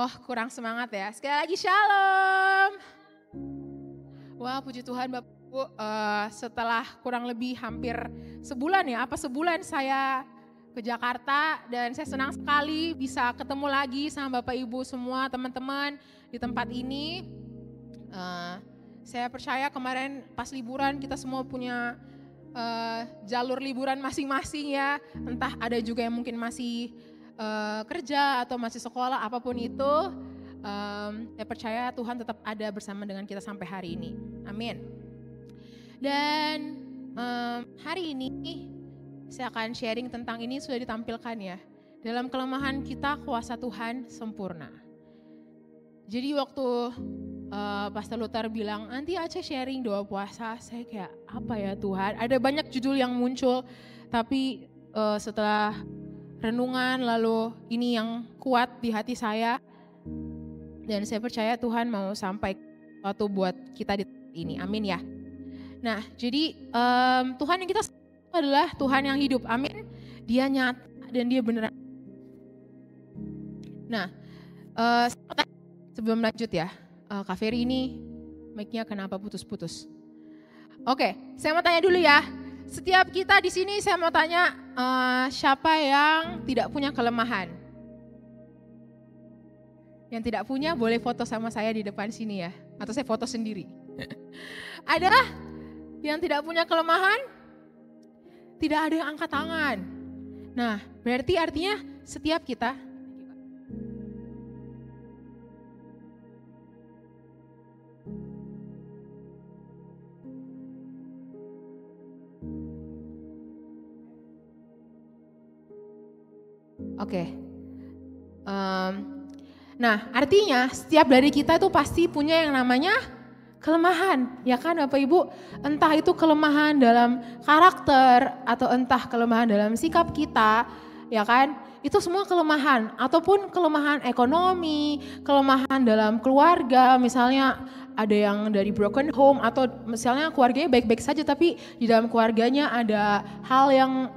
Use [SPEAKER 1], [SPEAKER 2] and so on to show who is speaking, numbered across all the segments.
[SPEAKER 1] Oh, kurang semangat ya. Sekali lagi shalom. Wah, puji Tuhan Bapak Ibu, setelah kurang lebih hampir sebulan ya, sebulan saya ke Jakarta dan saya senang sekali bisa ketemu lagi sama Bapak Ibu semua teman-teman di tempat ini. Saya percaya kemarin pas liburan kita semua punya jalur liburan masing-masing ya. Entah ada juga yang mungkin masih kerja atau masih sekolah, apapun itu. Saya percaya Tuhan tetap ada bersama dengan kita sampai hari ini. Amin. Dan hari ini saya akan sharing tentang ini sudah ditampilkan ya. Dalam kelemahan kita kuasa Tuhan sempurna. Jadi waktu Pastor Luther bilang nanti Aca sharing doa puasa, saya kayak apa ya Tuhan? Ada banyak judul yang muncul, tapi setelah renungan lalu ini yang kuat di hati saya. Dan saya percaya Tuhan mau sampai sesuatu buat kita di ini, amin ya. Nah jadi Tuhan yang kita adalah Tuhan yang hidup, amin. Dia nyata dan dia beneran. Nah sebelum lanjut ya, Kak Ferry ini mic-nya kenapa putus-putus? Oke, saya mau tanya dulu ya. Setiap kita di sini saya mau tanya siapa yang tidak punya kelemahan? Yang tidak punya boleh foto sama saya di depan sini ya. Atau saya foto sendiri. Ada yang tidak punya kelemahan? Tidak ada yang angkat tangan. Nah berarti artinya setiap kita. Oke. Nah artinya setiap dari kita itu pasti punya yang namanya kelemahan, ya kan Bapak Ibu? Entah itu kelemahan dalam karakter atau entah kelemahan dalam sikap kita, ya kan? Itu semua kelemahan, ataupun kelemahan ekonomi, kelemahan dalam keluarga, misalnya ada yang dari broken home atau misalnya keluarganya baik-baik saja tapi di dalam keluarganya ada hal yang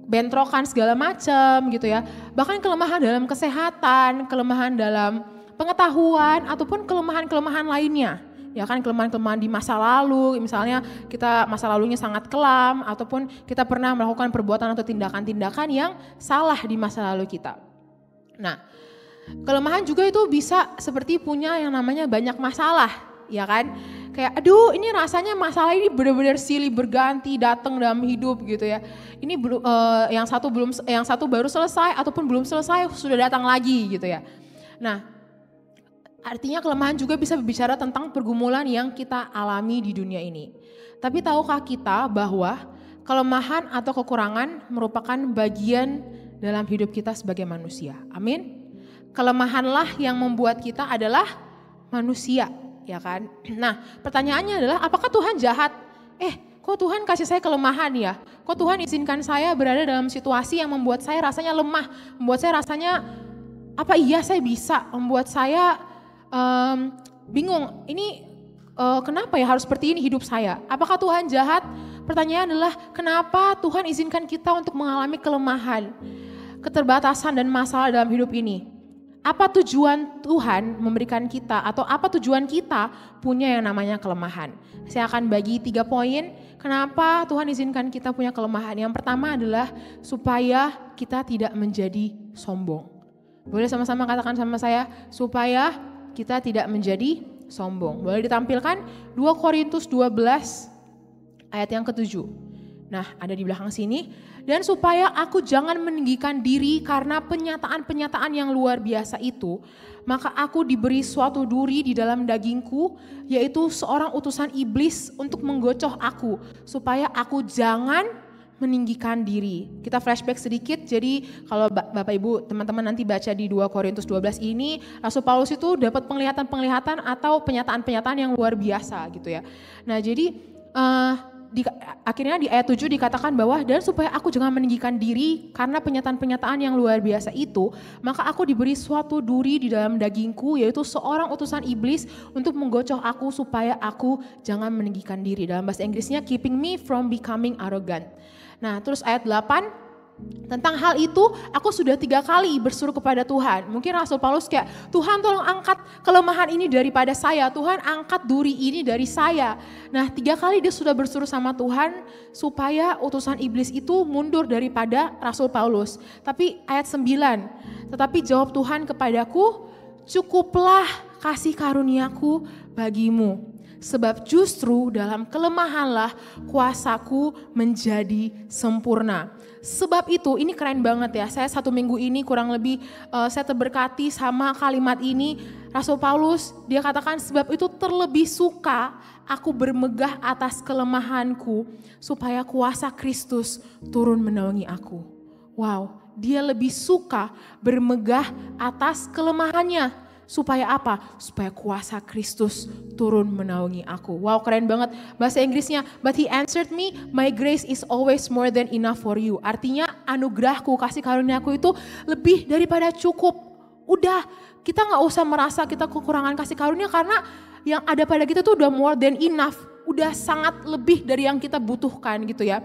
[SPEAKER 1] bentrokan segala macam gitu ya. Bahkan kelemahan dalam kesehatan, kelemahan dalam pengetahuan ataupun kelemahan-kelemahan lainnya. Ya kan kelemahan-kelemahan di masa lalu, misalnya kita masa lalunya sangat kelam ataupun kita pernah melakukan perbuatan atau tindakan-tindakan yang salah di masa lalu kita. Nah, kelemahan juga itu bisa seperti punya yang namanya banyak masalah, ya kan? Kayak aduh ini rasanya masalah ini benar-benar silih berganti datang dalam hidup gitu ya. Ini belum yang satu baru selesai ataupun belum selesai sudah datang lagi gitu ya. Nah, artinya kelemahan juga bisa berbicara tentang pergumulan yang kita alami di dunia ini. Tapi tahukah kita bahwa kelemahan atau kekurangan merupakan bagian dalam hidup kita sebagai manusia. Amin. Kelemahanlah yang membuat kita adalah manusia. Ya kan? Nah pertanyaannya adalah apakah Tuhan jahat? Kok Tuhan kasih saya kelemahan ya? Kok Tuhan izinkan saya berada dalam situasi yang membuat saya rasanya lemah? Membuat saya rasanya, apa iya saya bisa? Membuat saya bingung, ini kenapa ya harus seperti ini hidup saya? Apakah Tuhan jahat? Pertanyaan adalah kenapa Tuhan izinkan kita untuk mengalami kelemahan, keterbatasan dan masalah dalam hidup ini? Apa tujuan Tuhan memberikan kita atau apa tujuan kita punya yang namanya kelemahan? Saya akan bagi 3 poin kenapa Tuhan izinkan kita punya kelemahan. Yang pertama adalah supaya kita tidak menjadi sombong. Boleh sama-sama katakan sama saya, supaya kita tidak menjadi sombong. Boleh ditampilkan 2 Korintus 12 ayat yang ke-7. Nah ada di belakang sini. Dan supaya aku jangan meninggikan diri karena penyataan-penyataan yang luar biasa itu, maka aku diberi suatu duri di dalam dagingku, yaitu seorang utusan iblis untuk menggocoh aku, supaya aku jangan meninggikan diri. Kita flashback sedikit, jadi kalau Bapak Ibu teman-teman nanti baca di 2 Korintus 12 ini, Rasul Paulus itu dapat penglihatan-penglihatan atau penyataan-penyataan yang luar biasa gitu ya. Nah jadi akhirnya di ayat 7 dikatakan bahwa dan supaya aku jangan meninggikan diri karena penyataan-penyataan yang luar biasa itu, maka aku diberi suatu duri di dalam dagingku, yaitu seorang utusan iblis untuk menggocoh aku supaya aku jangan meninggikan diri. Dalam bahasa Inggrisnya keeping me from becoming arrogant. Nah terus ayat 8, Tentang hal itu aku sudah 3 kali berseru kepada Tuhan. Mungkin Rasul Paulus kayak, Tuhan tolong angkat kelemahan ini daripada saya. Tuhan angkat duri ini dari saya. Nah 3 kali dia sudah berseru sama Tuhan supaya utusan iblis itu mundur daripada Rasul Paulus. Tapi ayat 9, tetapi jawab Tuhan kepadaku, cukuplah kasih karuniaku bagimu. Sebab justru dalam kelemahanlah kuasaku menjadi sempurna. Sebab itu, ini keren banget ya, saya 1 minggu ini kurang lebih saya terberkati sama kalimat ini. Rasul Paulus dia katakan, sebab itu terlebih suka aku bermegah atas kelemahanku supaya kuasa Kristus turun menaungi aku. Wow, dia lebih suka bermegah atas kelemahannya. Supaya apa? Supaya kuasa Kristus turun menaungi aku. Wow, keren banget bahasa Inggrisnya. But he answered me, my grace is always more than enough for you. Artinya anugerahku, kasih karuniaku itu lebih daripada cukup. Udah, kita gak usah merasa kita kekurangan kasih karunia karena yang ada pada kita tuh udah more than enough. Udah sangat lebih dari yang kita butuhkan gitu ya.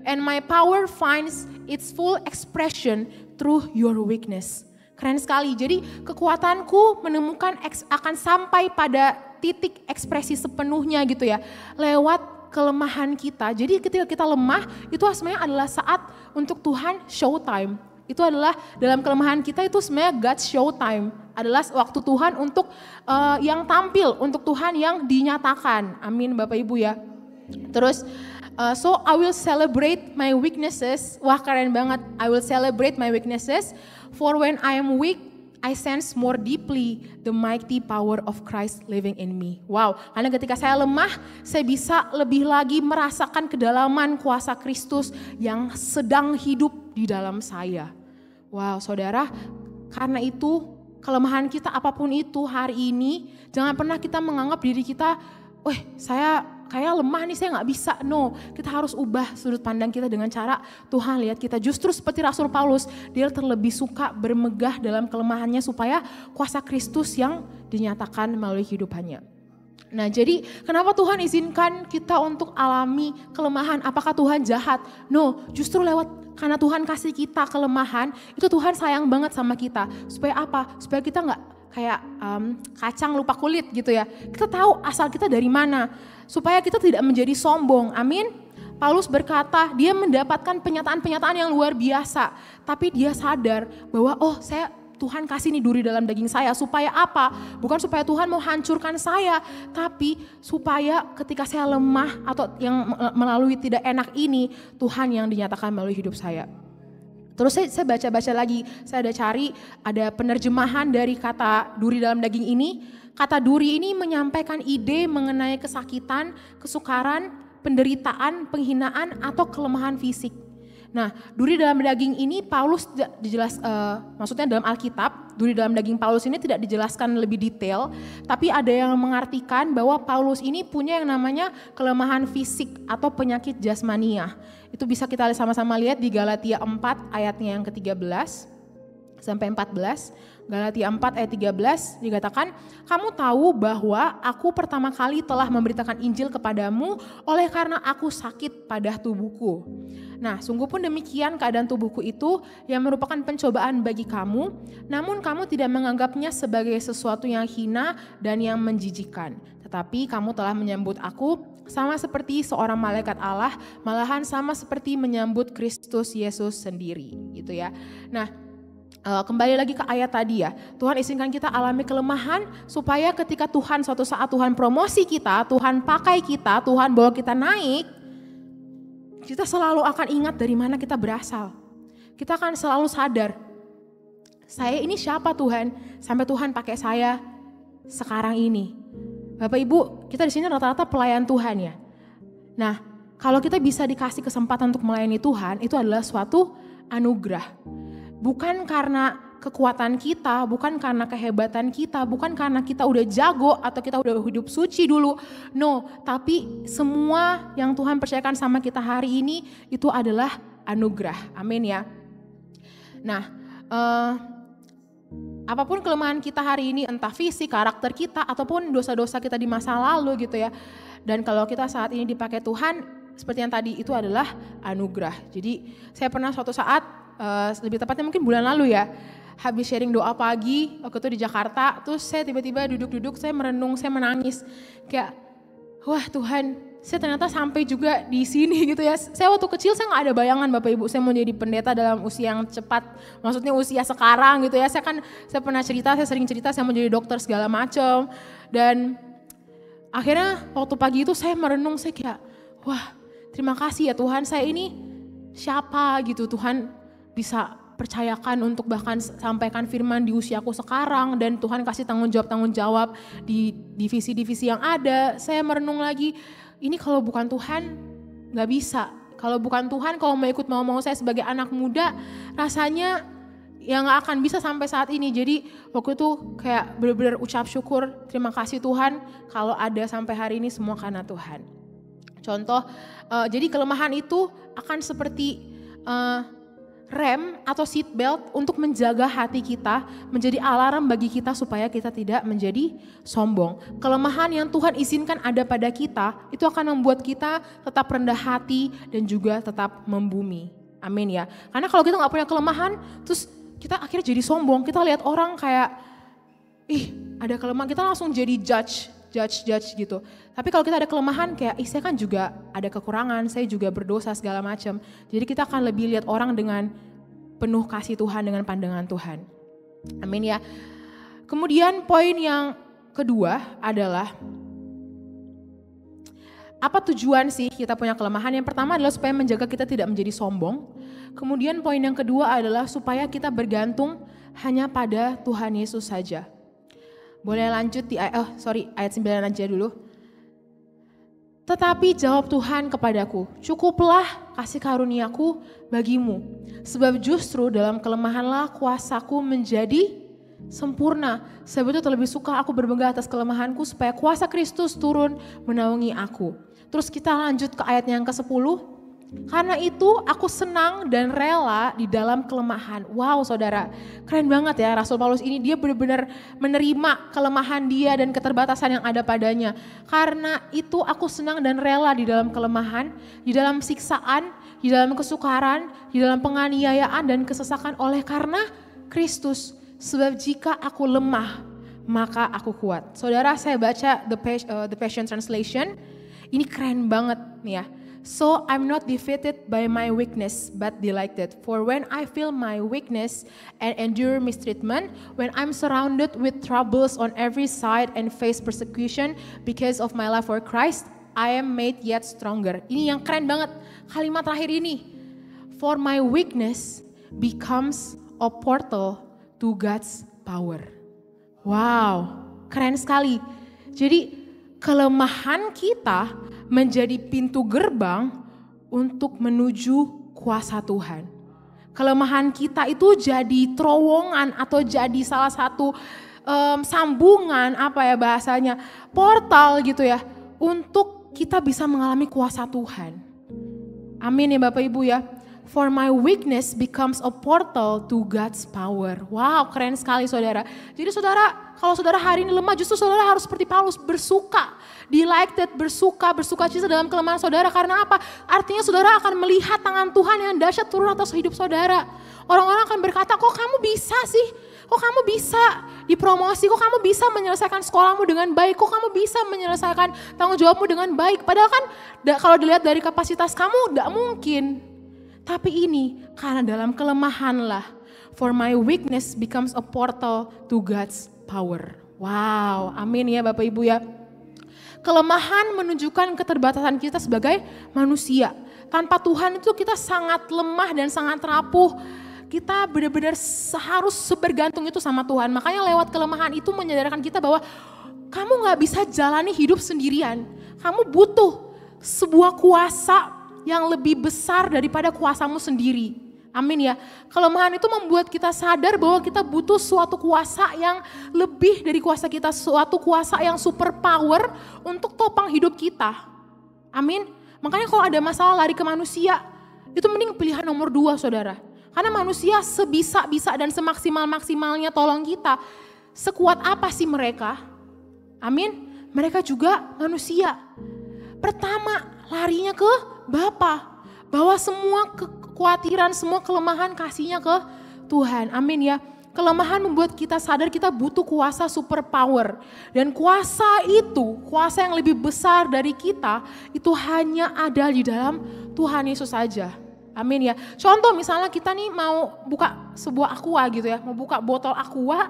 [SPEAKER 1] And my power finds its full expression through your weakness. Keren sekali, jadi kekuatanku menemukan akan sampai pada titik ekspresi sepenuhnya gitu ya. Lewat kelemahan kita, jadi ketika kita lemah itu sebenarnya adalah saat untuk Tuhan showtime. Itu adalah dalam kelemahan kita itu sebenarnya God's showtime. Adalah waktu Tuhan untuk yang tampil, untuk Tuhan yang dinyatakan. Amin Bapak Ibu ya. Terus so I will celebrate my weaknesses. Wah keren banget. I will celebrate my weaknesses. For when I am weak, I sense more deeply the mighty power of Christ living in me. Wow, karena ketika saya lemah, saya bisa lebih lagi merasakan kedalaman kuasa Kristus yang sedang hidup di dalam saya. Wow, saudara, karena itu kelemahan kita apapun itu hari ini, jangan pernah kita menganggap diri kita, saya kayak lemah nih, saya gak bisa. No, kita harus ubah sudut pandang kita dengan cara Tuhan lihat kita. Justru seperti Rasul Paulus, dia terlebih suka bermegah dalam kelemahannya supaya kuasa Kristus yang dinyatakan melalui hidupannya. Nah jadi kenapa Tuhan izinkan kita untuk alami kelemahan? Apakah Tuhan jahat? No, justru karena Tuhan kasih kita kelemahan, itu Tuhan sayang banget sama kita. Supaya apa? Supaya kita gak kayak kacang lupa kulit gitu ya. Kita tahu asal kita dari mana. Supaya kita tidak menjadi sombong, amin. Paulus berkata dia mendapatkan penyataan-penyataan yang luar biasa. Tapi dia sadar bahwa Tuhan kasih nih duri dalam daging saya. Supaya apa? Bukan supaya Tuhan mau hancurkan saya. Tapi supaya ketika saya lemah atau yang melalui tidak enak ini, Tuhan yang dinyatakan melalui hidup saya. Terus saya baca-baca lagi, saya ada penerjemahan dari kata duri dalam daging ini. Kata duri ini menyampaikan ide mengenai kesakitan, kesukaran, penderitaan, penghinaan, atau kelemahan fisik. Nah, duri dalam daging ini Paulus maksudnya dalam Alkitab, duri dalam daging Paulus ini tidak dijelaskan lebih detail, tapi ada yang mengartikan bahwa Paulus ini punya yang namanya kelemahan fisik atau penyakit jasmaniah. Itu bisa kita sama-sama lihat di Galatia 4 ayatnya yang ke-13 sampai 14. Galatia 4 ayat 13 dikatakan, kamu tahu bahwa aku pertama kali telah memberitakan Injil kepadamu oleh karena aku sakit pada tubuhku. Nah, sungguh pun demikian keadaan tubuhku itu yang merupakan pencobaan bagi kamu, namun kamu tidak menganggapnya sebagai sesuatu yang hina dan yang menjijikkan. Tetapi kamu telah menyambut aku sama seperti seorang malaikat Allah, malahan sama seperti menyambut Kristus Yesus sendiri, gitu ya. Nah, kembali lagi ke ayat tadi ya, Tuhan izinkan kita alami kelemahan supaya ketika Tuhan suatu saat Tuhan promosi kita, Tuhan pakai kita, Tuhan bawa kita naik, kita selalu akan ingat dari mana kita berasal. Kita akan selalu sadar, saya ini siapa Tuhan, sampai Tuhan pakai saya sekarang ini. Bapak Ibu, kita di sini rata-rata pelayan Tuhan ya. Nah, kalau kita bisa dikasih kesempatan untuk melayani Tuhan, itu adalah suatu anugerah. Bukan karena kekuatan kita, bukan karena kehebatan kita, bukan karena kita udah jago atau kita udah hidup suci dulu. No, tapi semua yang Tuhan percayakan sama kita hari ini itu adalah anugerah. Amin ya. Nah, apapun kelemahan kita hari ini, entah fisik, karakter kita, ataupun dosa-dosa kita di masa lalu gitu ya. Dan kalau kita saat ini dipakai Tuhan, seperti yang tadi itu adalah anugerah. Jadi saya pernah suatu saat lebih tepatnya mungkin bulan lalu ya, habis sharing doa pagi waktu itu di Jakarta, terus saya tiba-tiba duduk-duduk, saya merenung, saya menangis, kayak wah Tuhan, saya ternyata sampai juga di sini gitu ya. Saya waktu kecil saya nggak ada bayangan Bapak Ibu, saya mau jadi pendeta dalam usia yang cepat, maksudnya usia sekarang gitu ya. Saya pernah cerita, saya sering cerita saya mau jadi dokter segala macam. Dan akhirnya waktu pagi itu saya merenung, saya kayak wah terima kasih ya Tuhan, saya ini siapa gitu, Tuhan bisa percayakan untuk bahkan sampaikan firman di usiaku sekarang, dan Tuhan kasih tanggung jawab di divisi-divisi yang ada. Saya merenung lagi, ini kalau bukan Tuhan gak bisa. Kalau bukan Tuhan, kalau mau ikut mau saya sebagai anak muda, rasanya ya gak akan bisa sampai saat ini. Jadi waktu itu kayak benar-benar ucap syukur, terima kasih Tuhan, kalau ada sampai hari ini semua karena Tuhan. Contoh, jadi kelemahan itu akan seperti rem atau seat belt untuk menjaga hati kita, menjadi alarm bagi kita supaya kita tidak menjadi sombong. Kelemahan yang Tuhan izinkan ada pada kita, itu akan membuat kita tetap rendah hati dan juga tetap membumi. Amin ya. Karena kalau kita gak punya kelemahan, terus kita akhirnya jadi sombong, kita lihat orang kayak, ada kelemahan, kita langsung jadi judge gitu. Tapi kalau kita ada kelemahan kayak, saya kan juga ada kekurangan, saya juga berdosa segala macam. Jadi kita akan lebih lihat orang dengan penuh kasih Tuhan, dengan pandangan Tuhan. Amin ya. Kemudian poin yang kedua adalah, apa tujuan sih kita punya kelemahan? Yang pertama adalah supaya menjaga kita tidak menjadi sombong. Kemudian poin yang kedua adalah supaya kita bergantung hanya pada Tuhan Yesus saja. Boleh lanjut di ayat 9 aja dulu. Tetapi jawab Tuhan kepadaku, cukuplah kasih karuniaku bagimu. Sebab justru dalam kelemahanlah kuasaku menjadi sempurna. Sebab itu terlebih suka aku bermegah atas kelemahanku supaya kuasa Kristus turun menaungi aku. Terus kita lanjut ke ayat yang ke-10. Karena itu aku senang dan rela di dalam kelemahan. Wow saudara, keren banget ya Rasul Paulus ini, dia benar-benar menerima kelemahan dia dan keterbatasan yang ada padanya. Karena itu aku senang dan rela di dalam kelemahan, di dalam siksaan, di dalam kesukaran, di dalam penganiayaan dan kesesakan oleh karena Kristus. Sebab jika aku lemah, maka aku kuat. Saudara, saya baca The Passion Translation, ini keren banget nih ya. So I'm not defeated by my weakness, but delighted. For when I feel my weakness and endure mistreatment, when I'm surrounded with troubles on every side and face persecution because of my love for Christ, I am made yet stronger. Ini yang keren banget, kalimat terakhir ini. For my weakness becomes a portal to God's power. Wow, keren sekali. Jadi kelemahan kita menjadi pintu gerbang untuk menuju kuasa Tuhan. Kelemahan kita itu jadi terowongan atau jadi salah satu sambungan, portal gitu ya, untuk kita bisa mengalami kuasa Tuhan. Amin ya Bapak Ibu ya. For my weakness becomes a portal to God's power. Wow, keren sekali saudara. Jadi saudara, kalau saudara hari ini lemah, justru saudara harus seperti Paulus, bersuka, delighted, bersuka cita dalam kelemahan saudara. Karena apa? Artinya saudara akan melihat tangan Tuhan yang dahsyat turun atas hidup saudara. Orang-orang akan berkata, kok kamu bisa sih? Kok kamu bisa dipromosi? Kok kamu bisa menyelesaikan sekolahmu dengan baik? Kok kamu bisa menyelesaikan tanggung jawabmu dengan baik? Padahal kan kalau dilihat dari kapasitas kamu, gak mungkin. Tapi ini karena dalam kelemahanlah, for my weakness becomes a portal to God's power. Wow, amin ya Bapak Ibu ya. Kelemahan menunjukkan keterbatasan kita sebagai manusia. Tanpa Tuhan itu kita sangat lemah dan sangat rapuh. Kita benar-benar harus bergantung itu sama Tuhan. Makanya lewat kelemahan itu menyadarkan kita bahwa kamu gak bisa jalani hidup sendirian. Kamu butuh sebuah kuasa yang lebih besar daripada kuasamu sendiri. Amin ya. Kelemahan itu membuat kita sadar bahwa kita butuh suatu kuasa yang lebih dari kuasa kita, suatu kuasa yang super power untuk topang hidup kita. Amin. Makanya kalau ada masalah lari ke manusia, itu mending pilihan nomor 2 saudara. Karena manusia sebisa-bisa dan semaksimal-maksimalnya tolong kita. Sekuat apa sih mereka? Amin. Mereka juga manusia. Pertama, larinya ke Bapa, bahwa semua kekhawatiran, semua kelemahan kasihnya ke Tuhan. Amin ya. Kelemahan membuat kita sadar kita butuh kuasa super power. Dan kuasa itu, kuasa yang lebih besar dari kita, itu hanya ada di dalam Tuhan Yesus saja. Amin ya. Contoh misalnya kita nih mau buka sebuah aqua gitu ya, mau buka botol aqua,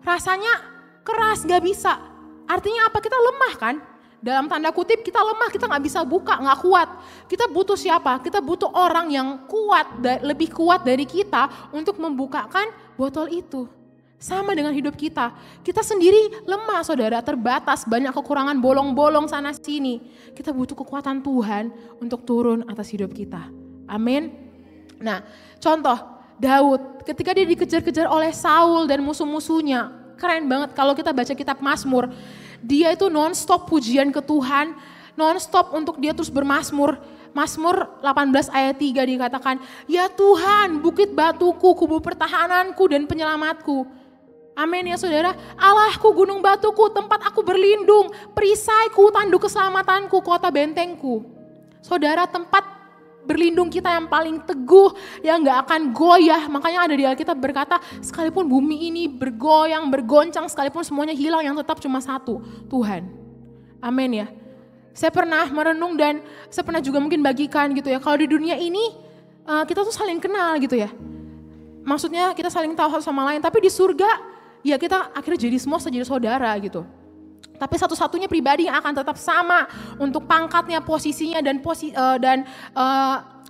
[SPEAKER 1] rasanya keras, gak bisa. Artinya apa? Kita lemah kan? Dalam tanda kutip kita lemah, kita gak bisa buka, gak kuat. Kita butuh siapa? Kita butuh orang yang kuat, lebih kuat dari kita untuk membukakan botol itu. Sama dengan hidup kita. Kita sendiri lemah saudara, terbatas, banyak kekurangan, bolong-bolong sana sini. Kita butuh kekuatan Tuhan untuk turun atas hidup kita. Amin. Nah, contoh Daud ketika dia dikejar-kejar oleh Saul dan musuh-musuhnya. Keren banget kalau kita baca kitab Mazmur. Dia itu non-stop pujian ke Tuhan, non-stop untuk dia terus bermazmur. Mazmur 18 ayat 3 dikatakan, "Ya Tuhan, bukit batuku, kubu pertahananku dan penyelamatku." Amin ya saudara. "Allahku, gunung batuku, tempat aku berlindung, perisaiku, tanduk keselamatanku, kota bentengku." Saudara, tempat berlindung kita yang paling teguh, yang gak akan goyah. Makanya ada di Alkitab berkata, sekalipun bumi ini bergoyang, bergoncang, sekalipun semuanya hilang, yang tetap cuma satu, Tuhan. Amin ya. Saya pernah merenung dan saya pernah juga mungkin bagikan gitu ya. Kalau di dunia ini kita tuh saling kenal gitu ya. Maksudnya kita saling tahu satu sama lain. Tapi di surga ya kita akhirnya jadi semua jadi saudara gitu. Tapi satu-satunya pribadi yang akan tetap sama untuk pangkatnya, posisinya dan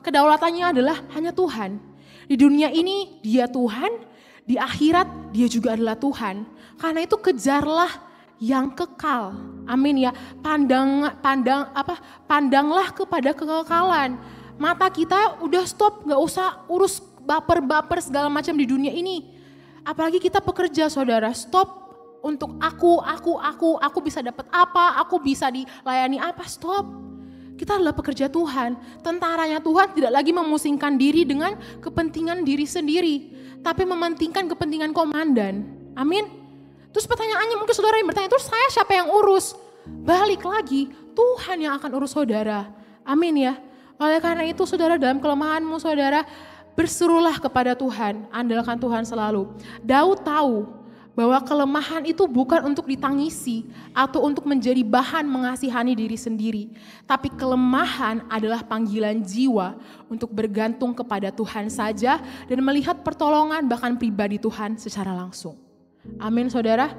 [SPEAKER 1] kedaulatannya adalah hanya Tuhan. Di dunia ini dia Tuhan, di akhirat dia juga adalah Tuhan. Karena itu kejarlah yang kekal. Amin ya. Pandanglah kepada kekekalan. Mata kita udah stop, gak usah urus baper-baper segala macam di dunia ini. Apalagi kita pekerja saudara, stop. Untuk aku bisa dapat apa, aku bisa dilayani apa, stop. Kita adalah pekerja Tuhan. Tentaranya Tuhan tidak lagi memusingkan diri dengan kepentingan diri sendiri, tapi mementingkan kepentingan komandan. Amin. Terus pertanyaannya mungkin saudara yang bertanya, terus saya siapa yang urus? Balik lagi, Tuhan yang akan urus saudara. Amin ya. Oleh karena itu saudara, dalam kelemahanmu saudara, berserulah kepada Tuhan, andalkan Tuhan selalu. Daud tahu bahwa kelemahan itu bukan untuk ditangisi atau untuk menjadi bahan mengasihani diri sendiri. Tapi kelemahan adalah panggilan jiwa untuk bergantung kepada Tuhan saja dan melihat pertolongan bahkan pribadi Tuhan secara langsung. Amin saudara.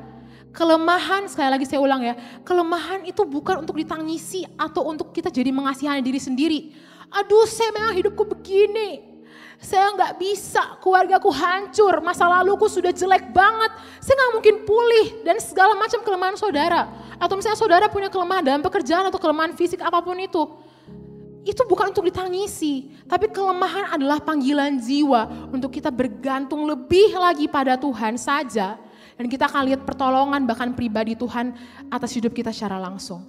[SPEAKER 1] Kelemahan, sekali lagi saya ulang ya, kelemahan itu bukan untuk ditangisi atau untuk kita jadi mengasihani diri sendiri. Aduh, saya memang hidupku begini. Saya gak bisa, keluargaku hancur, masa laluku sudah jelek banget, saya gak mungkin pulih dan segala macam kelemahan saudara. Atau misalnya saudara punya kelemahan dalam pekerjaan atau kelemahan fisik apapun itu bukan untuk ditangisi, tapi kelemahan adalah panggilan jiwa untuk kita bergantung lebih lagi pada Tuhan saja. Dan kita akan lihat pertolongan bahkan pribadi Tuhan atas hidup kita secara langsung.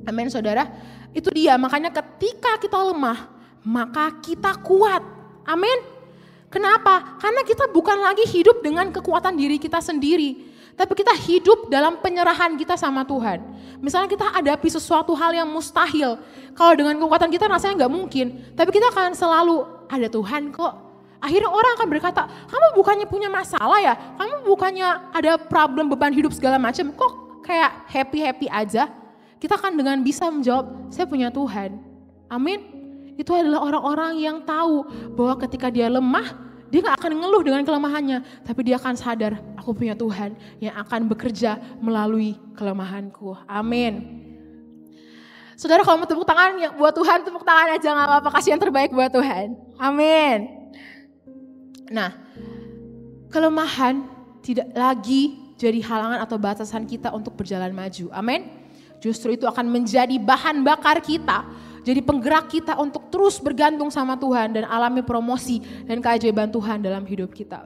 [SPEAKER 1] Amin saudara, itu dia makanya ketika kita lemah, maka kita kuat. Amin. Kenapa? Karena kita bukan lagi hidup dengan kekuatan diri kita sendiri. Tapi kita hidup dalam penyerahan kita sama Tuhan. Misalnya kita hadapi sesuatu hal yang mustahil. Kalau dengan kekuatan kita rasanya gak mungkin. Tapi kita akan selalu ada Tuhan kok. Akhirnya orang akan berkata, kamu bukannya punya masalah ya? Kamu bukannya ada problem beban hidup segala macam? Kok kayak happy-happy aja? Kita akan dengan bisa menjawab, saya punya Tuhan. Amin. Itu adalah orang-orang yang tahu bahwa ketika dia lemah, dia gak akan ngeluh dengan kelemahannya. Tapi dia akan sadar, aku punya Tuhan yang akan bekerja melalui kelemahanku. Amin. Saudara kalau mau tepuk tangan ya buat Tuhan, tepuk tangan aja gak apa-apa. Kasih yang terbaik buat Tuhan. Amin. Nah, kelemahan tidak lagi jadi halangan atau batasan kita untuk berjalan maju. Amin. Justru itu akan menjadi bahan bakar kita. Jadi penggerak kita untuk terus bergantung sama Tuhan dan alami promosi dan keajaiban Tuhan dalam hidup kita.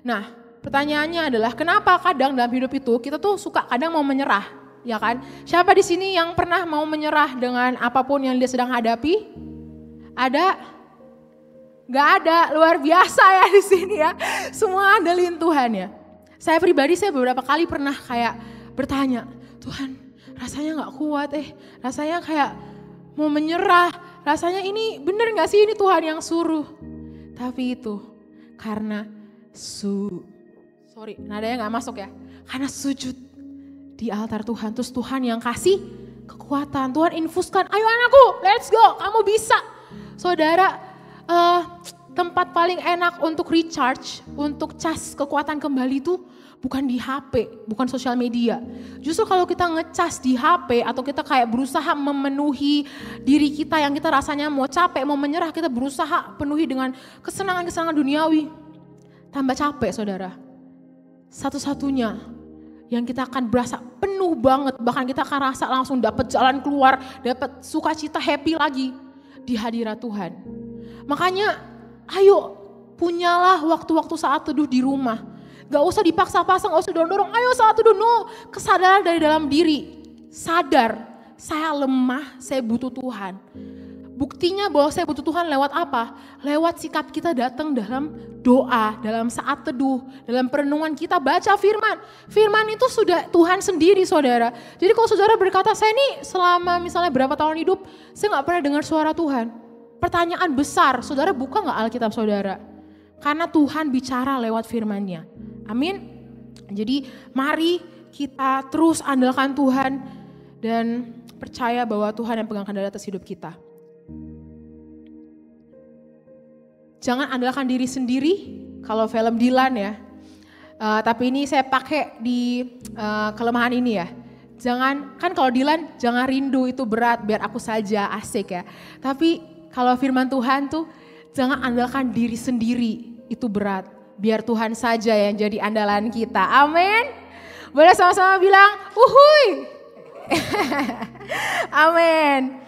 [SPEAKER 1] Nah, pertanyaannya adalah kenapa kadang dalam hidup itu kita tuh suka kadang mau menyerah, ya kan? Siapa di sini yang pernah mau menyerah dengan apapun yang dia sedang hadapi? Ada? Gak ada, luar biasa ya di sini ya. Semua andalin Tuhan ya. Saya pribadi beberapa kali pernah kayak bertanya, Tuhan, rasanya gak kuat rasanya kayak mau menyerah, rasanya ini bener gak sih ini Tuhan yang suruh. Tapi itu karena nadanya gak masuk ya. Karena sujud di altar Tuhan. Terus Tuhan yang kasih kekuatan. Tuhan infuskan, ayo anakku let's go, kamu bisa. Saudara, tempat paling enak untuk recharge, untuk cas kekuatan kembali itu bukan di HP, bukan sosial media. Justru kalau kita ngecas di HP atau kita kayak berusaha memenuhi diri kita yang kita rasanya mau capek, mau menyerah, kita berusaha penuhi dengan kesenangan-kesenangan duniawi. Tambah capek saudara. Satu-satunya yang kita akan berasa penuh banget, bahkan kita akan rasa langsung dapat jalan keluar, dapat sukacita, happy lagi di hadirat Tuhan. Makanya ayo punyalah waktu-waktu saat teduh di rumah. Gak usah dipaksa-paksa, gak usah dorong-dorong, ayo saat teduh, no. Kesadaran dari dalam diri, sadar saya lemah, saya butuh Tuhan. Buktinya bahwa saya butuh Tuhan lewat apa? Lewat sikap kita datang dalam doa, dalam saat teduh, dalam perenungan kita baca firman. Firman itu sudah Tuhan sendiri saudara. Jadi kalau saudara berkata, saya nih selama misalnya berapa tahun hidup, saya gak pernah dengar suara Tuhan. Pertanyaan besar, saudara buka gak Alkitab saudara? Karena Tuhan bicara lewat firman-Nya. Amin. Jadi mari kita terus andalkan Tuhan dan percaya bahwa Tuhan yang pegang kendali atas hidup kita. Jangan andalkan diri sendiri kalau film Dylan ya. Tapi ini saya pakai di kelemahan ini ya. Jangan, kan kalau Dylan jangan rindu itu berat biar aku saja asik ya. Tapi kalau firman Tuhan tuh jangan andalkan diri sendiri itu berat. Biar Tuhan saja yang jadi andalan kita. Amin. Boleh sama-sama bilang, uhuy. Amin.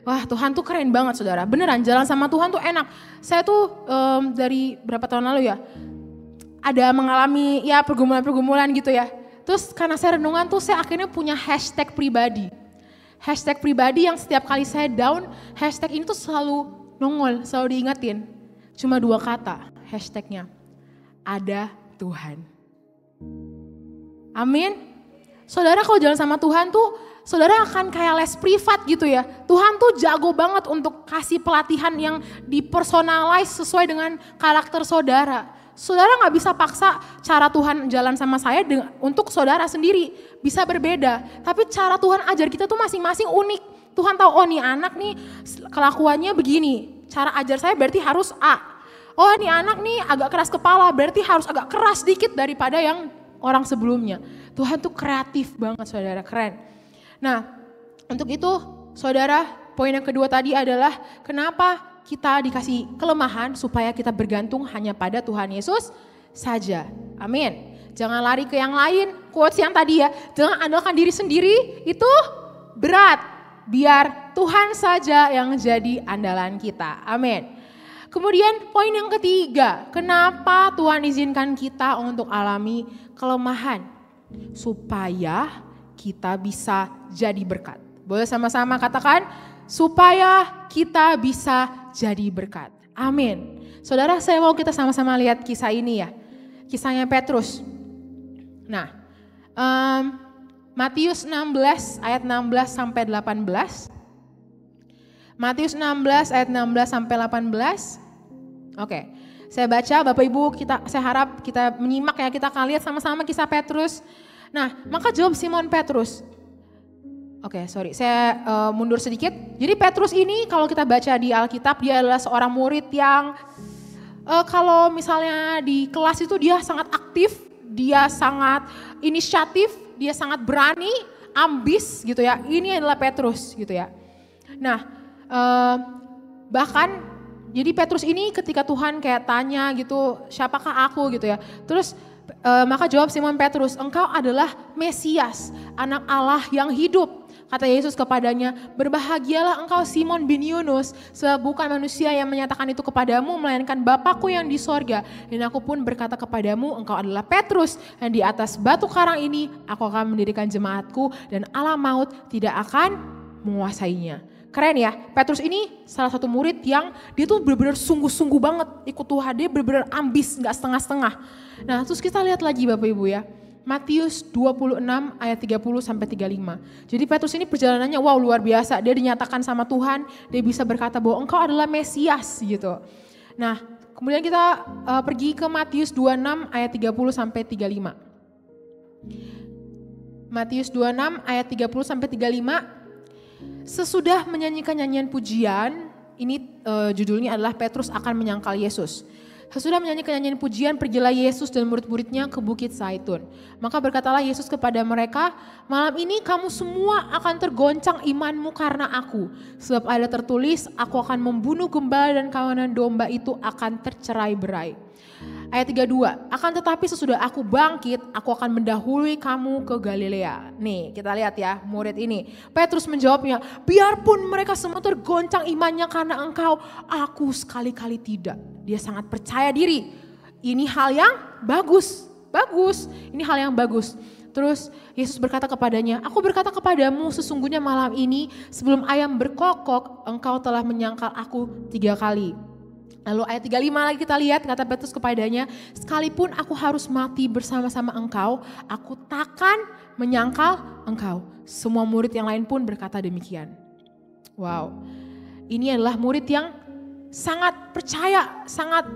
[SPEAKER 1] Wah Tuhan tuh keren banget saudara. Beneran jalan sama Tuhan tuh enak. Saya tuh dari berapa tahun lalu ya. Ada mengalami ya pergumulan-pergumulan gitu ya. Terus karena saya renungan tuh saya akhirnya punya hashtag pribadi. Hashtag pribadi yang setiap kali saya down, hashtag ini tuh selalu nongol, selalu diingetin. Cuma 2 kata hashtagnya. Ada Tuhan. Amin. Saudara kalau jalan sama Tuhan tuh, saudara akan kayak les privat gitu ya. Tuhan tuh jago banget untuk kasih pelatihan yang dipersonalize sesuai dengan karakter saudara. Saudara gak bisa paksa cara Tuhan jalan sama saya untuk saudara sendiri. Bisa berbeda. Tapi cara Tuhan ajar kita tuh masing-masing unik. Tuhan tahu, oh nih anak nih kelakuannya begini. Cara ajar saya berarti harus A. Oh ini anak nih agak keras kepala, berarti harus agak keras dikit daripada yang orang sebelumnya. Tuhan tuh kreatif banget saudara, keren. Nah untuk itu saudara, poin yang kedua tadi adalah kenapa kita dikasih kelemahan supaya kita bergantung hanya pada Tuhan Yesus saja. Amin. Jangan lari ke yang lain, quotes yang tadi ya, jangan andalkan diri sendiri, itu berat. Biar Tuhan saja yang jadi andalan kita. Amin. Kemudian poin yang ketiga, kenapa Tuhan izinkan kita untuk alami kelemahan? Supaya kita bisa jadi berkat. Boleh sama-sama katakan, supaya kita bisa jadi berkat. Amin. Saudara, saya mau kita sama-sama lihat kisah ini ya. Kisahnya Petrus. Nah, Matius 16 ayat 16 sampai 18. Matius 16 ayat 16 sampai 18. Oke, saya baca Bapak Ibu, saya harap kita menyimak ya, kita akan lihat sama-sama kisah Petrus. Nah, maka jawab Simon Petrus. Oke, sorry, saya mundur sedikit. Jadi Petrus ini kalau kita baca di Alkitab, dia adalah seorang murid yang kalau misalnya di kelas itu dia sangat aktif, dia sangat inisiatif, dia sangat berani, ambis gitu ya. Ini adalah Petrus gitu ya. Nah, bahkan jadi Petrus ini ketika Tuhan kayak tanya gitu, siapakah aku gitu ya. Terus maka jawab Simon Petrus, engkau adalah Mesias, anak Allah yang hidup. Kata Yesus kepadanya, berbahagialah engkau Simon bin Yunus, sebab bukan manusia yang menyatakan itu kepadamu, melainkan Bapakku yang di sorga. Dan aku pun berkata kepadamu, engkau adalah Petrus, dan di atas batu karang ini aku akan mendirikan jemaatku, dan alam maut tidak akan menguasainya. Keren ya, Petrus ini salah satu murid yang dia tuh benar-benar sungguh-sungguh banget ikut Tuhan, dia benar-benar ambis, gak setengah-setengah. Nah terus kita lihat lagi Bapak Ibu ya, Matius 26 ayat 30 sampai 35. Jadi Petrus ini perjalanannya luar biasa. Dia dinyatakan sama Tuhan, dia bisa berkata bahwa engkau adalah Mesias gitu. Nah, kemudian kita pergi ke Matius 26 ayat 30 sampai 35. Matius 26 ayat 30 sampai 35. Sesudah menyanyikan nyanyian pujian, ini judulnya adalah Petrus akan menyangkal Yesus. Sesudah menyanyikan nyanyian pujian, pergilah Yesus dan murid-muridnya ke Bukit Zaitun. Maka berkatalah Yesus kepada mereka, malam ini kamu semua akan tergoncang imanmu karena aku. Sebab ada tertulis, aku akan membunuh gembala dan kawanan domba itu akan tercerai-berai. Ayat 32, akan tetapi sesudah aku bangkit, aku akan mendahului kamu ke Galilea. Nih kita lihat ya murid ini. Petrus menjawabnya, biarpun mereka semua tergoncang imannya karena engkau, aku sekali-kali tidak. Dia sangat percaya diri. Ini hal yang bagus. Ini hal yang bagus. Terus Yesus berkata kepadanya, aku berkata kepadamu sesungguhnya malam ini sebelum ayam berkokok, engkau telah menyangkal aku 3 kali. Lalu ayat 35 lagi kita lihat, kata Petrus kepadanya, sekalipun aku harus mati bersama-sama engkau, aku takkan menyangkal engkau. Semua murid yang lain pun berkata demikian. Wow, ini adalah murid yang sangat percaya, sangat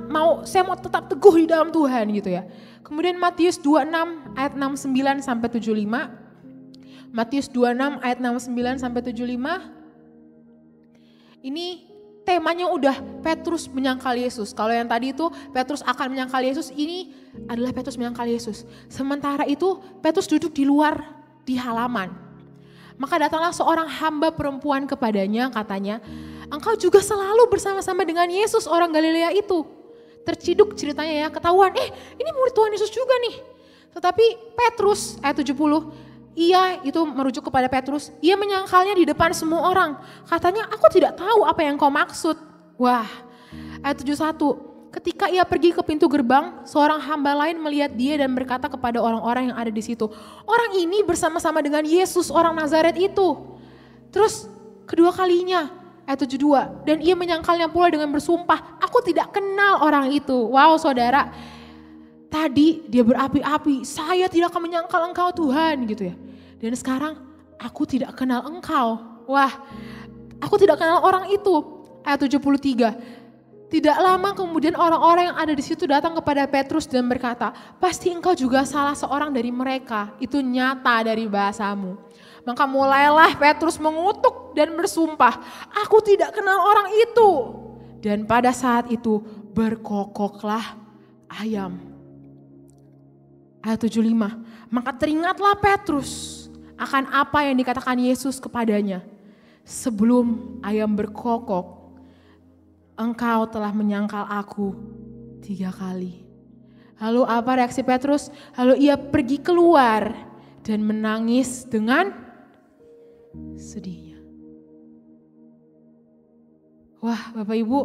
[SPEAKER 1] saya mau tetap teguh di dalam Tuhan gitu ya. Kemudian Matius 26 ayat 69 sampai 75. Matius 26 ayat 69 sampai 75. Ini temanya udah Petrus menyangkal Yesus. Kalau yang tadi itu Petrus akan menyangkal Yesus, ini adalah Petrus menyangkal Yesus. Sementara itu Petrus duduk di luar di halaman. Maka datanglah seorang hamba perempuan kepadanya, katanya, engkau juga selalu bersama-sama dengan Yesus orang Galilea itu. Terciduk ceritanya ya, ketahuan, ini murid Tuhan Yesus juga nih. Tetapi Petrus, ayat 70, ia itu merujuk kepada Petrus, ia menyangkalnya di depan semua orang. Katanya, aku tidak tahu apa yang kau maksud. Wah, ayat 71, ketika ia pergi ke pintu gerbang, seorang hamba lain melihat dia dan berkata kepada orang-orang yang ada di situ, orang ini bersama-sama dengan Yesus orang Nazaret itu. Terus kedua kalinya, ayat 72, dan ia menyangkalnya pula dengan bersumpah, aku tidak kenal orang itu. Wow saudara, tadi dia berapi-api, saya tidak akan menyangkal engkau Tuhan gitu ya. Dan sekarang aku tidak kenal engkau. Wah, aku tidak kenal orang itu. Ayat 73. Tidak lama kemudian orang-orang yang ada di situ datang kepada Petrus dan berkata, pasti engkau juga salah seorang dari mereka. Itu nyata dari bahasamu. Maka mulailah Petrus mengutuk dan bersumpah, aku tidak kenal orang itu. Dan pada saat itu berkokoklah ayam. Ayat 75, maka teringatlah Petrus akan apa yang dikatakan Yesus kepadanya. Sebelum ayam berkokok, engkau telah menyangkal aku 3 kali. Lalu apa reaksi Petrus? Lalu ia pergi keluar dan menangis dengan sedihnya. Wah Bapak Ibu,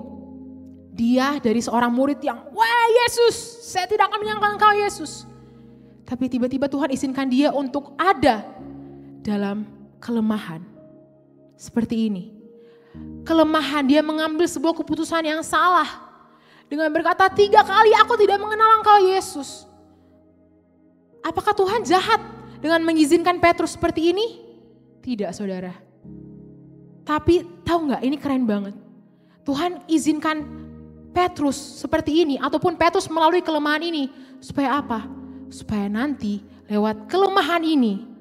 [SPEAKER 1] dia dari seorang murid yang, wah Yesus, saya tidak akan menyangkal engkau Yesus. Tapi tiba-tiba Tuhan izinkan dia untuk ada dalam kelemahan. Seperti ini. Kelemahan, dia mengambil sebuah keputusan yang salah. Dengan berkata 3 kali aku tidak mengenal engkau Yesus. Apakah Tuhan jahat dengan mengizinkan Petrus seperti ini? Tidak saudara. Tapi tahu nggak, ini keren banget. Tuhan izinkan Petrus seperti ini, ataupun Petrus melalui kelemahan ini. Supaya apa? Supaya nanti lewat kelemahan ini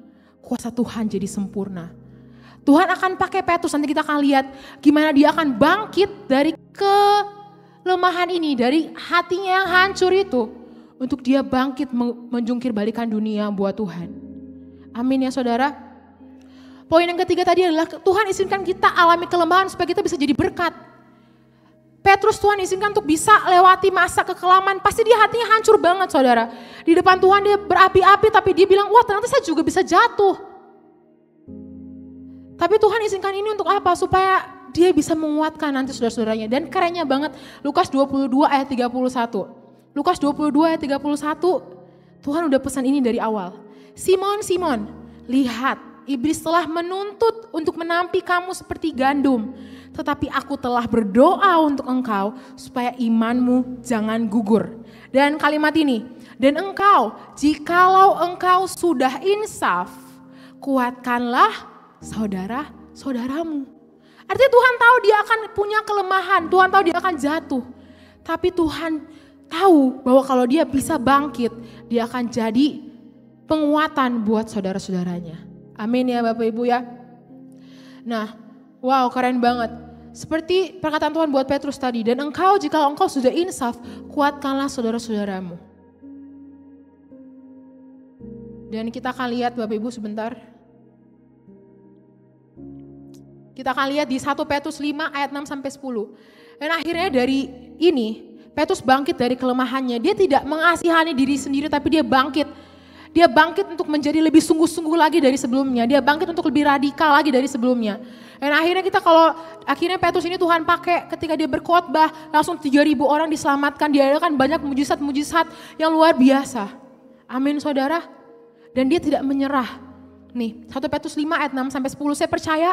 [SPEAKER 1] kuasa Tuhan jadi sempurna. Tuhan akan pakai Petrus, nanti kita akan lihat gimana dia akan bangkit dari kelemahan ini, dari hatinya yang hancur itu, untuk dia bangkit menjungkir balikan dunia buat Tuhan. Amin ya saudara. Poin yang ketiga tadi adalah Tuhan izinkan kita alami kelemahan supaya kita bisa jadi berkat. Petrus Tuhan izinkan untuk bisa lewati masa kekelaman, pasti dia hatinya hancur banget saudara. Di depan Tuhan dia berapi-api, tapi dia bilang, wah ternyata saya juga bisa jatuh. Tapi Tuhan izinkan ini untuk apa? Supaya dia bisa menguatkan nanti saudara-saudaranya. Dan kerennya banget, Lukas 22 ayat 31. Lukas 22 ayat 31, Tuhan udah pesan ini dari awal. Simon, Simon, lihat, iblis telah menuntut untuk menampi kamu seperti gandum. Tetapi aku telah berdoa untuk engkau supaya imanmu jangan gugur. Dan kalimat ini, Dan engkau, jikalau engkau sudah insaf, kuatkanlah saudara-saudaramu. Artinya Tuhan tahu dia akan punya kelemahan, Tuhan tahu dia akan jatuh. Tapi Tuhan tahu bahwa kalau dia bisa bangkit, dia akan jadi penguatan buat saudara-saudaranya. Amin ya Bapak Ibu ya. Nah, wow keren banget. Seperti perkataan Tuhan buat Petrus tadi, dan engkau jika engkau sudah insaf, kuatkanlah saudara-saudaramu. Dan kita akan lihat Bapak Ibu sebentar. Kita akan lihat di 1 Petrus 5 ayat 6 sampai 10. Dan akhirnya dari ini, Petrus bangkit dari kelemahannya. Dia tidak mengasihani diri sendiri tapi dia bangkit. Dia bangkit untuk menjadi lebih sungguh-sungguh lagi dari sebelumnya. Dia bangkit untuk lebih radikal lagi dari sebelumnya. Dan akhirnya akhirnya Petrus ini Tuhan pakai ketika dia berkhotbah, langsung 3.000 orang diselamatkan. Dia adakan banyak mujizat-mujizat yang luar biasa. Amin saudara. Dan dia tidak menyerah. Nih 1 Petrus 5 ayat 6 sampai 10. Saya percaya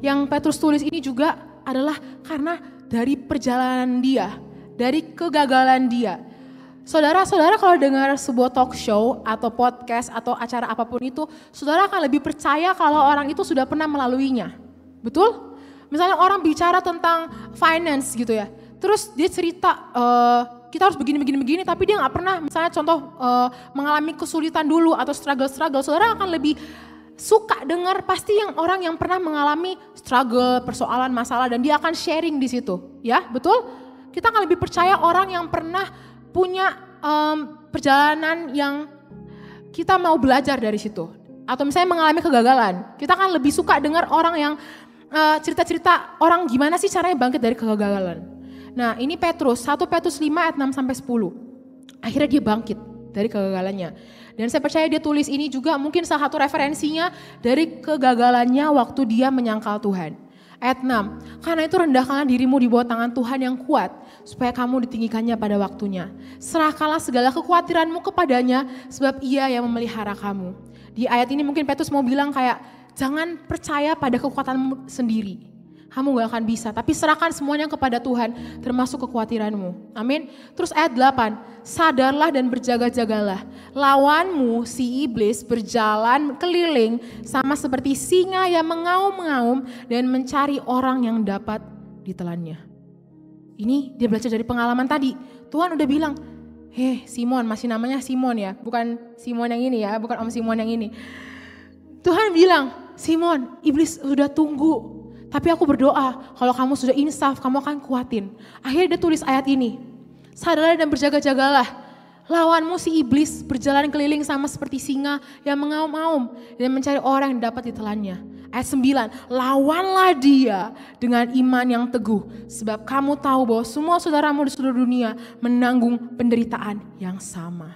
[SPEAKER 1] yang Petrus tulis ini juga adalah karena dari perjalanan dia, dari kegagalan dia. Saudara-saudara kalau dengar sebuah talk show atau podcast atau acara apapun itu, saudara akan lebih percaya kalau orang itu sudah pernah melaluinya. Betul? Misalnya orang bicara tentang finance gitu ya, terus dia cerita kita harus begini, tapi dia gak pernah misalnya contoh mengalami kesulitan dulu atau struggle, saudara akan lebih suka dengar pasti yang orang yang pernah mengalami struggle, persoalan, masalah dan dia akan sharing di situ. Ya, betul? Kita akan lebih percaya orang yang pernah punya perjalanan yang kita mau belajar dari situ. Atau misalnya mengalami kegagalan. Kita akan lebih suka dengar orang yang cerita-cerita orang gimana sih caranya bangkit dari kegagalan. Nah, ini Petrus, 1 Petrus 5 ayat 6 sampai 10. Akhirnya dia bangkit dari kegagalannya. Dan saya percaya dia tulis ini juga mungkin salah satu referensinya dari kegagalannya waktu dia menyangkal Tuhan. Ayat 6, karena itu rendahkanlah dirimu di bawah tangan Tuhan yang kuat, supaya kamu ditinggikannya pada waktunya. Serahkanlah segala kekhawatiranmu kepadanya, sebab ia yang memelihara kamu. Di ayat ini mungkin Petrus mau bilang kayak, jangan percaya pada kekuatanmu sendiri. Kamu gak akan bisa, tapi serahkan semuanya kepada Tuhan, termasuk kekhawatiranmu. Amin. Terus ayat 8, sadarlah dan berjaga-jagalah. Lawanmu si iblis berjalan keliling sama seperti singa yang mengaum-ngaum dan mencari orang yang dapat ditelannya. Ini dia belajar dari pengalaman tadi. Tuhan udah bilang, Simon, masih namanya Simon ya, bukan Simon yang ini ya, bukan Om Simon yang ini. Tuhan bilang, Simon, iblis sudah tunggu. Tapi aku berdoa, kalau kamu sudah insaf, kamu akan kuatin. Akhirnya dia tulis ayat ini. Sadarlah dan berjaga-jagalah. Lawanmu si iblis berjalan keliling sama seperti singa yang mengaum-ngaum dan mencari orang yang dapat ditelannya. Ayat 9, lawanlah dia dengan iman yang teguh. Sebab kamu tahu bahwa semua saudaramu di seluruh dunia menanggung penderitaan yang sama.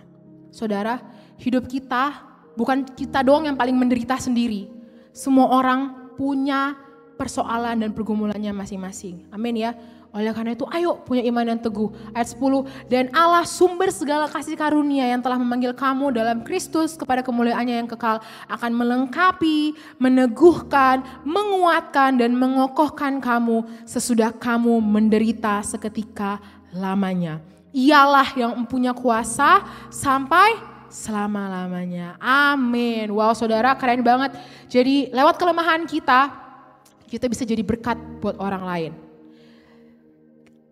[SPEAKER 1] Saudara, hidup kita bukan kita doang yang paling menderita sendiri. Semua orang punya persoalan dan pergumulannya masing-masing. Amin ya. Oleh karena itu ayo punya iman yang teguh. Ayat 10, dan Allah sumber segala kasih karunia yang telah memanggil kamu dalam Kristus kepada kemuliaannya yang kekal akan melengkapi, meneguhkan, menguatkan dan mengokohkan kamu sesudah kamu menderita seketika lamanya. Ialah yang mempunyai kuasa sampai selama-lamanya. Amin. Wow saudara keren banget. Jadi lewat kelemahan kita bisa jadi berkat buat orang lain.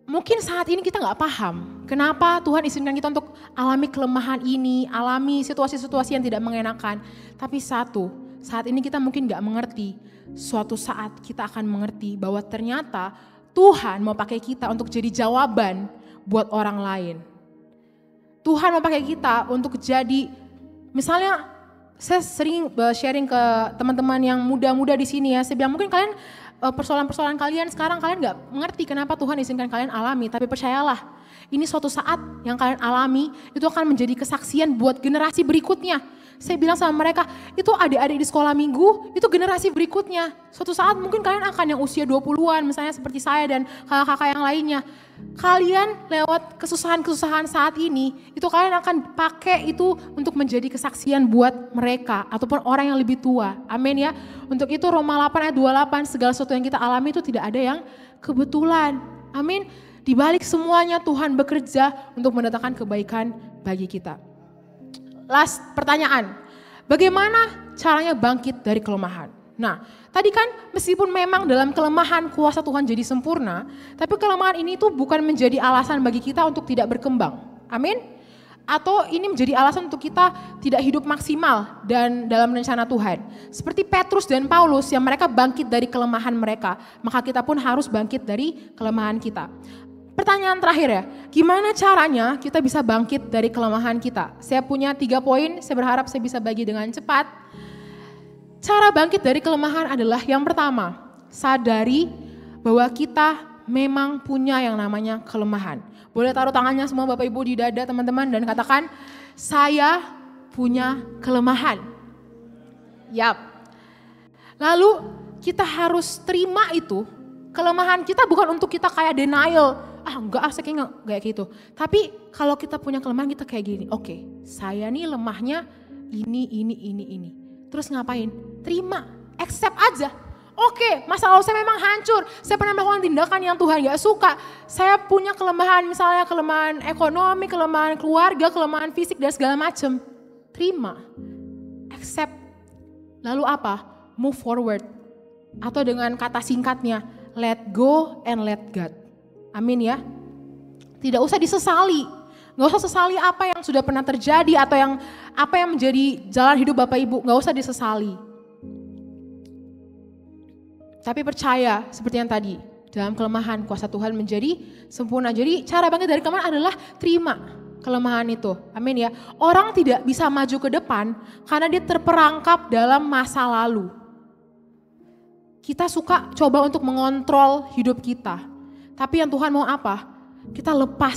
[SPEAKER 1] Mungkin saat ini kita gak paham kenapa Tuhan izinkan kita untuk alami kelemahan ini, alami situasi-situasi yang tidak mengenakan. Tapi saat ini kita mungkin gak mengerti, suatu saat kita akan mengerti bahwa ternyata Tuhan mau pakai kita untuk jadi jawaban buat orang lain. Tuhan mau pakai kita untuk jadi, misalnya saya sering sharing ke teman-teman yang muda-muda di sini ya. Saya bilang mungkin kalian persoalan-persoalan kalian sekarang kalian gak mengerti kenapa Tuhan izinkan kalian alami. Tapi percayalah, ini suatu saat yang kalian alami itu akan menjadi kesaksian buat generasi berikutnya. Saya bilang sama mereka, itu adik-adik di sekolah minggu, itu generasi berikutnya. Suatu saat mungkin kalian akan yang usia 20-an, misalnya seperti saya dan kakak-kakak yang lainnya. Kalian lewat kesusahan-kesusahan saat ini, itu kalian akan pakai itu untuk menjadi kesaksian buat mereka, ataupun orang yang lebih tua. Amin ya. Untuk itu Roma 8 ayat 28, segala sesuatu yang kita alami itu tidak ada yang kebetulan. Amin. Di balik semuanya Tuhan bekerja untuk mendatangkan kebaikan bagi kita. Last pertanyaan, bagaimana caranya bangkit dari kelemahan? Nah, tadi kan meskipun memang dalam kelemahan kuasa Tuhan jadi sempurna, tapi kelemahan ini tuh bukan menjadi alasan bagi kita untuk tidak berkembang. Amin? Atau ini menjadi alasan untuk kita tidak hidup maksimal dan dalam rencana Tuhan. Seperti Petrus dan Paulus yang mereka bangkit dari kelemahan mereka, maka kita pun harus bangkit dari kelemahan kita. Pertanyaan terakhir ya, gimana caranya kita bisa bangkit dari kelemahan kita? Saya punya 3 poin, saya berharap saya bisa bagi dengan cepat. Cara bangkit dari kelemahan adalah yang pertama, sadari bahwa kita memang punya yang namanya kelemahan. Boleh taruh tangannya semua Bapak Ibu di dada teman-teman dan katakan, saya punya kelemahan. Yap. Lalu kita harus terima itu, kelemahan kita bukan untuk kita kayak denial. Enggak, saya kayaknya kayak gitu. Tapi kalau kita punya kelemahan kita kayak gini, oke, saya nih lemahnya ini. Terus ngapain? Terima, accept aja. Oke, masa lalu saya memang hancur. Saya pernah melakukan tindakan yang Tuhan gak suka. Saya punya kelemahan, misalnya kelemahan ekonomi, kelemahan keluarga, kelemahan fisik dan segala macam. Terima, accept. Lalu apa? Move forward. Atau dengan kata singkatnya, let go and let God. Amin ya. Tidak usah disesali. Gak usah sesali apa yang sudah pernah terjadi atau apa yang menjadi jalan hidup Bapak Ibu. Gak usah disesali. Tapi percaya seperti yang tadi, dalam kelemahan kuasa Tuhan menjadi sempurna. Jadi cara bangkit dari kelemahan adalah terima kelemahan itu. Amin ya. Orang tidak bisa maju ke depan karena dia terperangkap dalam masa lalu. Kita suka coba untuk mengontrol hidup kita. Tapi yang Tuhan mau apa? Kita lepas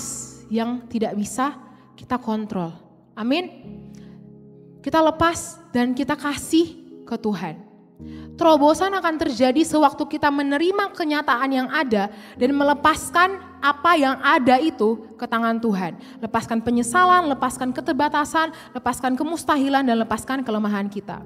[SPEAKER 1] yang tidak bisa kita kontrol. Amin. Kita lepas dan kita kasih ke Tuhan. Terobosan akan terjadi sewaktu kita menerima kenyataan yang ada dan melepaskan apa yang ada itu ke tangan Tuhan. Lepaskan penyesalan, lepaskan keterbatasan, lepaskan kemustahilan dan lepaskan kelemahan kita.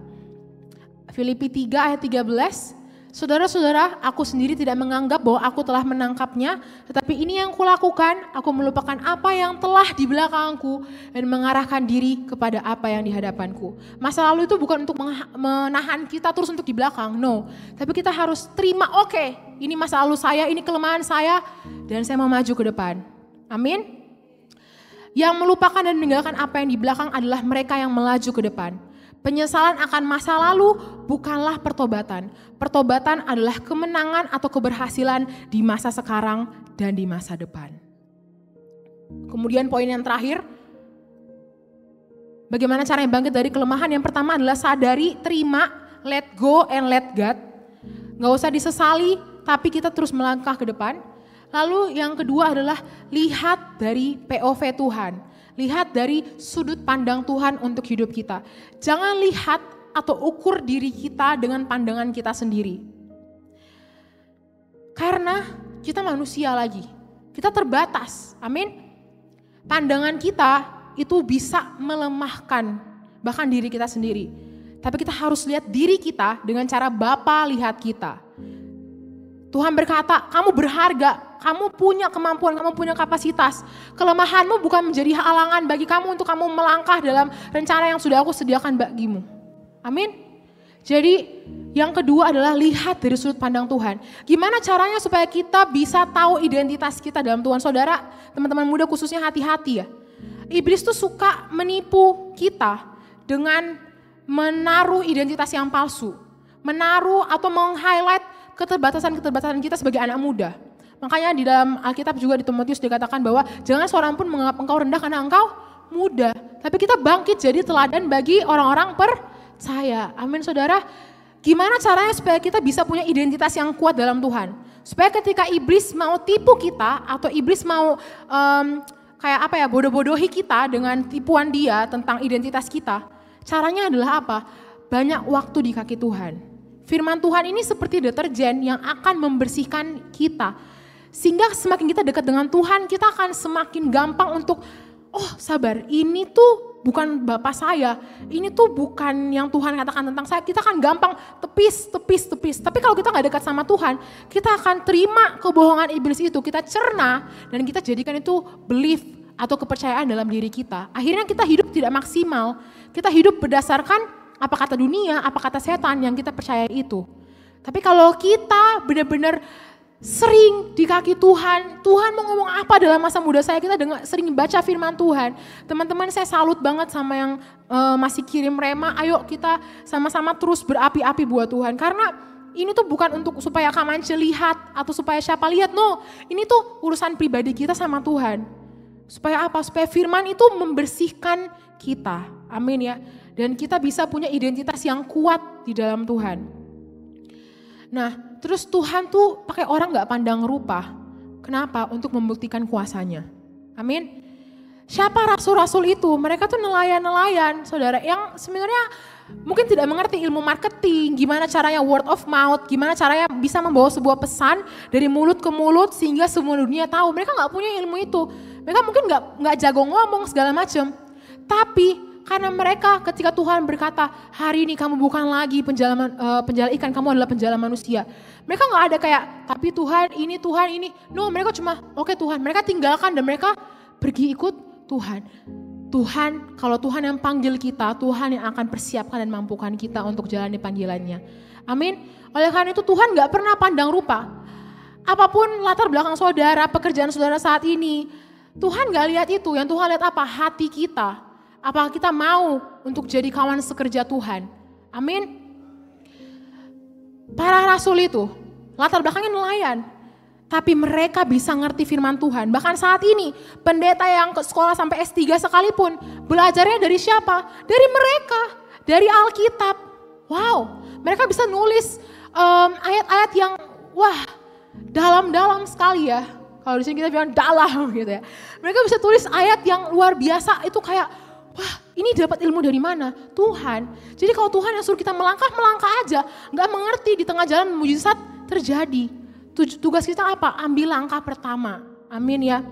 [SPEAKER 1] Filipi 3 ayat 13. Saudara-saudara, aku sendiri tidak menganggap bahwa aku telah menangkapnya, tetapi ini yang kulakukan, aku melupakan apa yang telah di belakangku dan mengarahkan diri kepada apa yang di hadapanku. Masa lalu itu bukan untuk menahan kita terus untuk di belakang, no. Tapi kita harus terima, oke, ini masa lalu saya, ini kelemahan saya, dan saya mau maju ke depan. Amin. Yang melupakan dan meninggalkan apa yang di belakang adalah mereka yang melaju ke depan. Penyesalan akan masa lalu bukanlah pertobatan. Pertobatan adalah kemenangan atau keberhasilan di masa sekarang dan di masa depan. Kemudian poin yang terakhir, bagaimana caranya bangkit dari kelemahan? Yang pertama adalah sadari, terima, let go and let God. Gak usah disesali, tapi kita terus melangkah ke depan. Lalu yang kedua adalah lihat dari POV Tuhan. Lihat dari sudut pandang Tuhan untuk hidup kita. Jangan lihat atau ukur diri kita dengan pandangan kita sendiri. Karena kita manusia lagi. Kita terbatas. Amin. Pandangan kita itu bisa melemahkan bahkan diri kita sendiri. Tapi kita harus lihat diri kita dengan cara Bapa lihat kita. Tuhan berkata, kamu berharga, kamu punya kemampuan, kamu punya kapasitas. Kelemahanmu bukan menjadi halangan bagi kamu untuk kamu melangkah dalam rencana yang sudah aku sediakan bagimu. Amin. Jadi yang kedua adalah lihat dari sudut pandang Tuhan. Gimana caranya supaya kita bisa tahu identitas kita dalam Tuhan? Saudara, teman-teman muda khususnya hati-hati ya. Iblis tuh suka menipu kita dengan menaruh identitas yang palsu. Menaruh atau meng-highlight keterbatasan-keterbatasan kita sebagai anak muda. Makanya di dalam Alkitab juga di Timotius dikatakan bahwa jangan seorang pun menganggap engkau rendah karena engkau muda. Tapi kita bangkit jadi teladan bagi orang-orang percaya. Amin saudara. Gimana caranya supaya kita bisa punya identitas yang kuat dalam Tuhan? Supaya ketika iblis mau tipu kita atau iblis mau bodoh-bodohi kita dengan tipuan dia tentang identitas kita. Caranya adalah apa? Banyak waktu di kaki Tuhan. Firman Tuhan ini seperti deterjen yang akan membersihkan kita. Sehingga semakin kita dekat dengan Tuhan, kita akan semakin gampang untuk, sabar, ini tuh bukan Bapak saya, ini tuh bukan yang Tuhan katakan tentang saya. Kita akan gampang tepis. Tapi kalau kita gak dekat sama Tuhan, kita akan terima kebohongan iblis itu, kita cerna dan kita jadikan itu belief atau kepercayaan dalam diri kita, akhirnya kita hidup tidak maksimal. Kita hidup berdasarkan apa kata dunia, apa kata setan yang kita percaya itu. Tapi kalau kita benar-benar sering di kaki Tuhan, Tuhan mau ngomong apa dalam masa muda saya, kita sering baca firman Tuhan. Teman-teman, saya salut banget sama yang masih kirim rema, ayo kita sama-sama terus berapi-api buat Tuhan. Karena ini tuh bukan untuk supaya Kamance lihat atau supaya siapa lihat, no. Ini tuh urusan pribadi kita sama Tuhan. Supaya apa? Supaya firman itu membersihkan kita. Amin ya. Dan kita bisa punya identitas yang kuat di dalam Tuhan. Nah, terus Tuhan tuh pakai orang gak pandang rupa. Kenapa? Untuk membuktikan kuasanya. Amin. Siapa rasul-rasul itu? Mereka tuh nelayan-nelayan, saudara, yang sebenarnya mungkin tidak mengerti ilmu marketing, gimana caranya word of mouth, gimana caranya bisa membawa sebuah pesan dari mulut ke mulut sehingga semua dunia tahu. Mereka gak punya ilmu itu. Mereka mungkin nggak jago ngomong segala macam, tapi karena mereka ketika Tuhan berkata, hari ini kamu bukan lagi penjala ikan, kamu adalah penjala manusia. Mereka nggak ada kayak, tapi Tuhan ini. No, mereka cuma, oke Tuhan. Mereka tinggalkan dan mereka pergi ikut Tuhan. Tuhan, kalau Tuhan yang panggil kita, Tuhan yang akan persiapkan dan mampukan kita untuk jalani panggilannya. Amin. Oleh karena itu Tuhan nggak pernah pandang rupa. Apapun latar belakang saudara, pekerjaan saudara saat ini, Tuhan gak lihat itu, yang Tuhan lihat apa? Hati kita. Apakah kita mau untuk jadi kawan sekerja Tuhan? Amin. Para rasul itu, latar belakangnya nelayan. Tapi mereka bisa ngerti firman Tuhan. Bahkan saat ini, pendeta yang ke sekolah sampai S3 sekalipun, belajarnya dari siapa? Dari mereka, dari Alkitab. Wow, mereka bisa nulis ayat-ayat yang, wah, dalam-dalam sekali ya. Kalau di sini kita bilang dalam gitu ya. Mereka bisa tulis ayat yang luar biasa, itu kayak, wah ini dapat ilmu dari mana? Tuhan. Jadi kalau Tuhan yang suruh kita melangkah aja, gak mengerti di tengah jalan mujizat terjadi. Tugas kita apa? Ambil langkah pertama. Amin ya.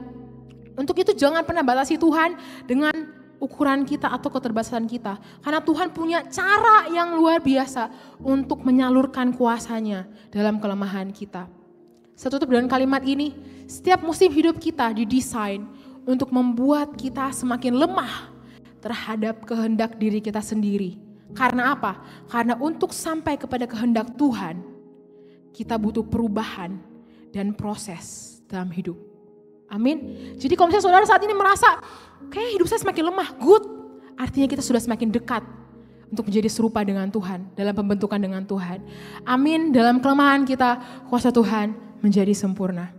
[SPEAKER 1] Untuk itu jangan pernah batasi Tuhan dengan ukuran kita atau keterbatasan kita. Karena Tuhan punya cara yang luar biasa untuk menyalurkan kuasanya dalam kelemahan kita. Saya tutup dengan kalimat ini, setiap musim hidup kita didesain untuk membuat kita semakin lemah terhadap kehendak diri kita sendiri. Karena apa? Karena untuk sampai kepada kehendak Tuhan, kita butuh perubahan dan proses dalam hidup. Amin. Jadi kalau misalnya saudara saat ini merasa, kayak hidup saya semakin lemah, good. Artinya kita sudah semakin dekat untuk menjadi serupa dengan Tuhan, dalam pembentukan dengan Tuhan. Amin, dalam kelemahan kita, kuasa Tuhan menjadi sempurna.